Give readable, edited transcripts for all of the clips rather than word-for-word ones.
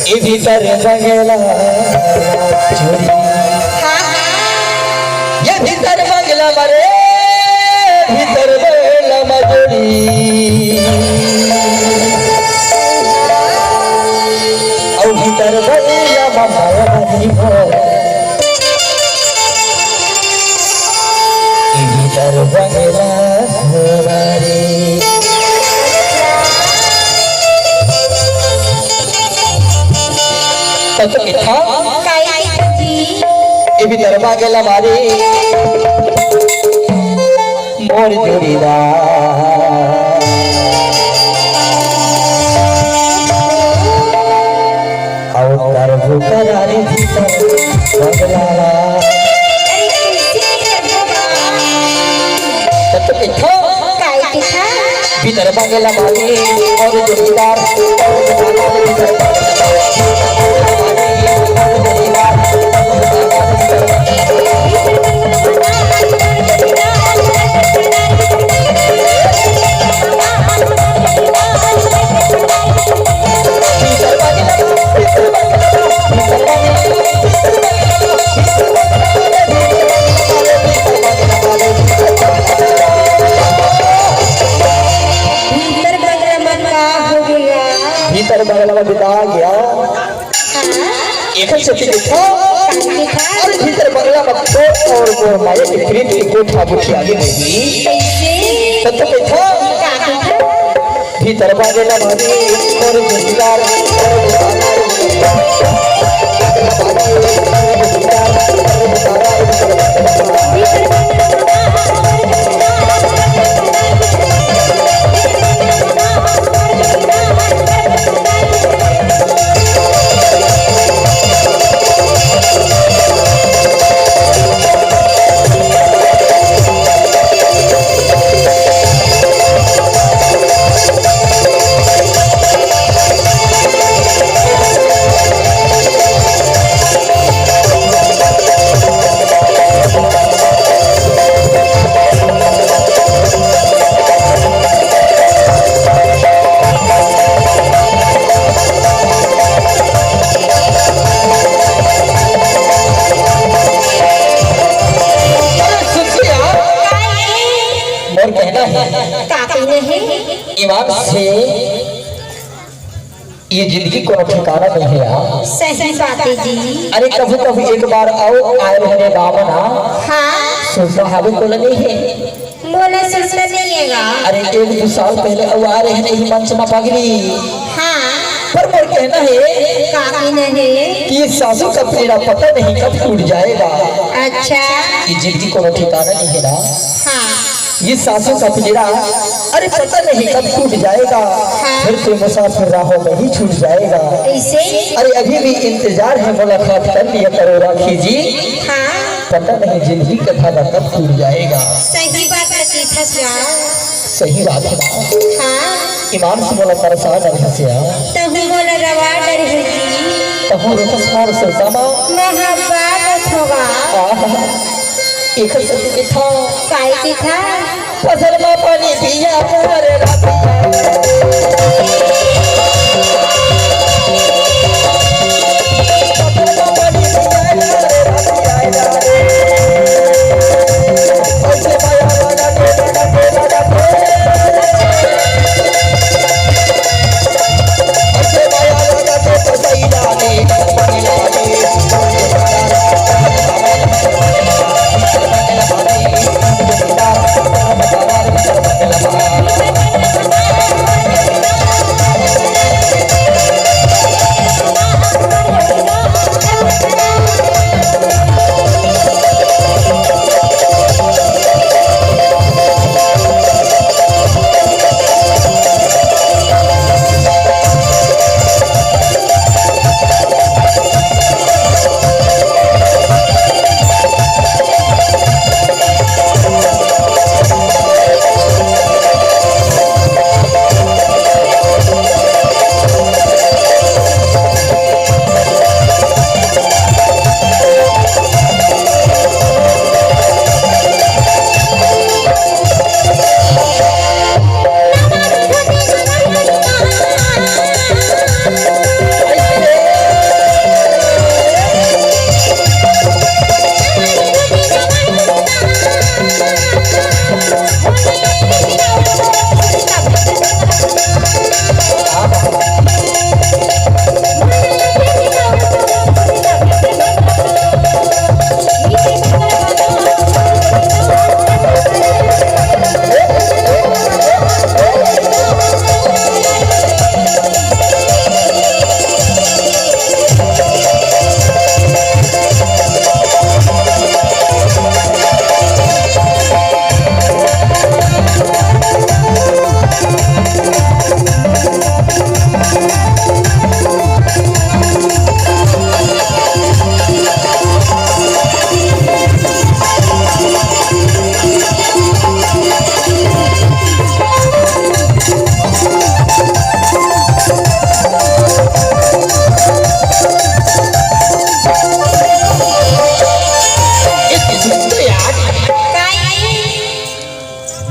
ये भीतर बंगला चोरी ये भीतर बंगला मरे भीतर बंगला मजोरी और भीतर बंगला ममारी हो ये भीतर बंगला घोड़ारी तो इतना ये भी दरबा के लमारी मोर जोड़ीदार और करबू करारे भीतर बंगला तो इतना भी दरबा के लमारी मोर जोड़ीदार भीतर बंगला में बिता गया एक से देखा और भीतर बंगला में तो और वो हमारे प्रीत की कोठा बुठिया आगे नहीं तो देखा भीतर बंगला में और गुजार ईमान से ये जिंदगी को ठिकाना नहीं है यार। सही बात है जी। अरे कभी कभी एक बार आओ आए रहने बावना हाँ सोचना हावे को नहीं है मोला सोचना नहीं है। अरे एक दो साल पहले आओ आ रहे हैं मंच में पगड़ी हाँ पर मोर कहना है काकी नहीं कि ये सासू का पेड़ा पता नहीं कब टूट जाएगा। अच्छा ये जिंदगी को ठिकाना नहीं है ना। हाँ ये सासू का पिंजरा अरे पता नहीं कब टूट जाएगा। फिर से मुसाफिर राहों में ही छूट जाएगा। ऐसे अरे अभी भी इंतजार है मुलाकात कर लिया करो राखी जी। हाँ पता नहीं जिंदगी का धागा कब टूट जाएगा। सही बात है सही बात है ना। हाँ ईमान से बोला परेशान है हंसिया तहु मोला रवा डर है जी तहु रखस्मार से समा महाबात होगा एक सत्य था काय था फसल में पानी पिया पर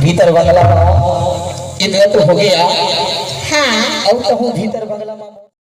भीतर बंगला में इतना तो हो गया। हाँ अब कहूँ भीतर बंगला में